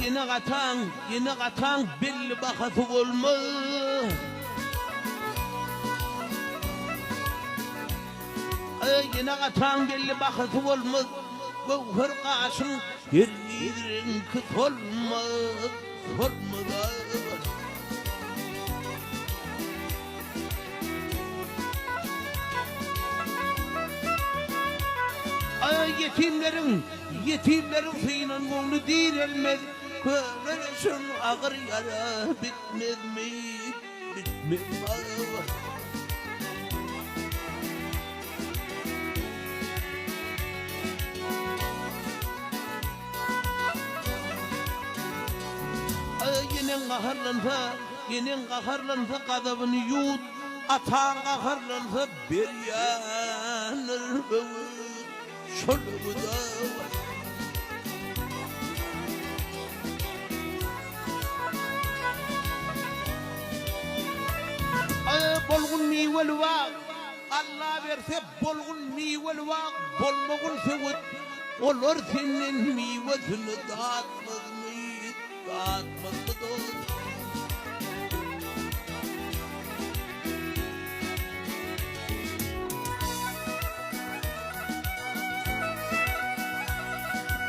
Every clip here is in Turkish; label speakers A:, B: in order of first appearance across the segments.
A: yine katan belli bakatı olmaz. Yine katan belli bakatı olmaz. Bu hırkaşın yerlirin kıt olmaz. Yetimlerin suyunun gönlü direlmez. Köylerin ağır yara bitmez mi? Yine kaharlansa kadavını yut. Atan kaharlansa bir yanır şolumu da. Bolgun meyvel var. Allah verse bolgun meyvel var. Bolmagun sevut. Olur senin meyvesini dağıtmaz mı? Dağıtmaz mı doğru?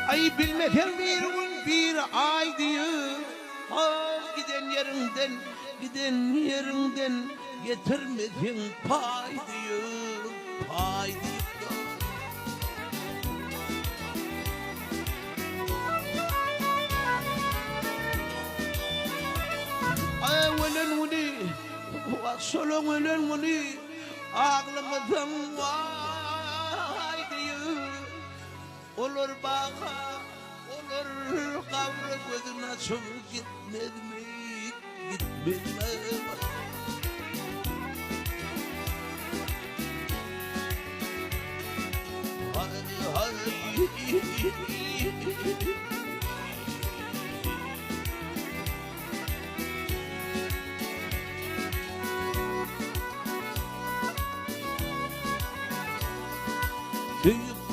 A: Ay bilmeden bir gün bir ay diyor. Giden yerinden getirmedin pay diyor. Pay diyor. Ay ölen onu, solun ölen onu, ağlamadan vay diyor. Olur baka, olur kavra gözüne çok gitmez mi? Gitmez mi?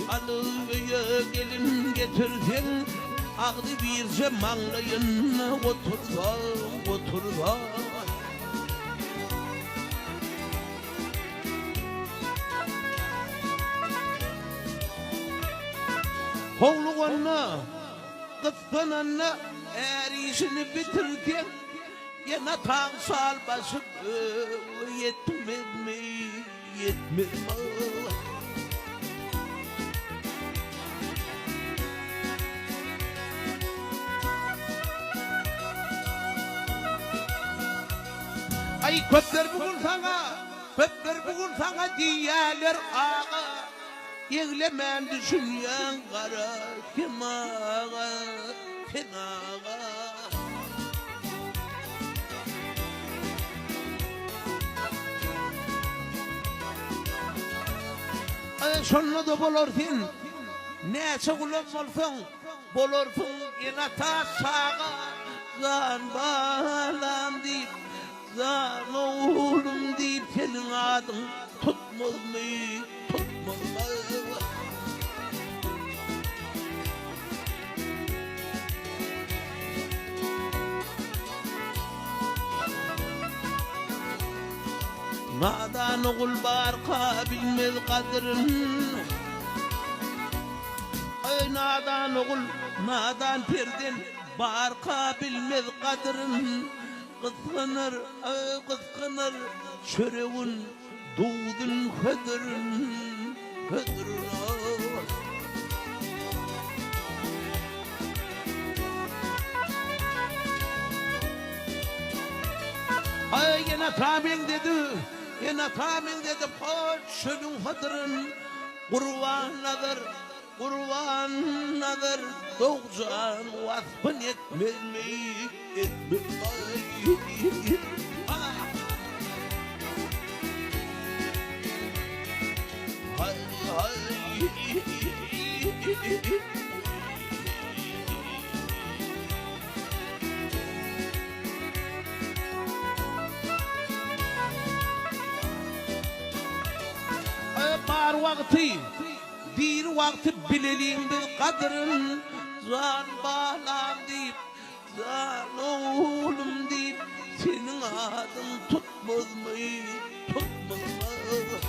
A: Alıya gelin getirsen ağlı bir zamanlayın oturda. Hovluğuna kıskanana eğer işini bitirken yana tan sal basıp yetmez mi? Ay köpler bugün sana diyerler ağa. Yeglemen düşünyen kara kim ağa. Ay şonla da bolorsun. Ne çakulak bolorsun yine ta sağa. Zan balan deyip zan oğlum deyip senin adın tutmaz mı? Nadan oğul barka bilmez kadrin. Ay nadan oğul nadan perden barka bilmez kadrin. Kıskanır çöreğin doğdun hıdırın. Ay yine tamin dedi poçunun hıdırın. Kurvanladır doğcan vasfın etmez mi? Bir vakti bilelim bir kadrin zan bağlam deyip Kurban oğlum deyip senin adın tutmaz mı? Tutmaz mı?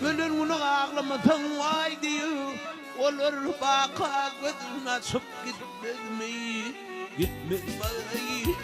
A: Velen bunu ağlamadan vay diyor. Olur baka gözüne çok gitmez mi? Gitmez mi?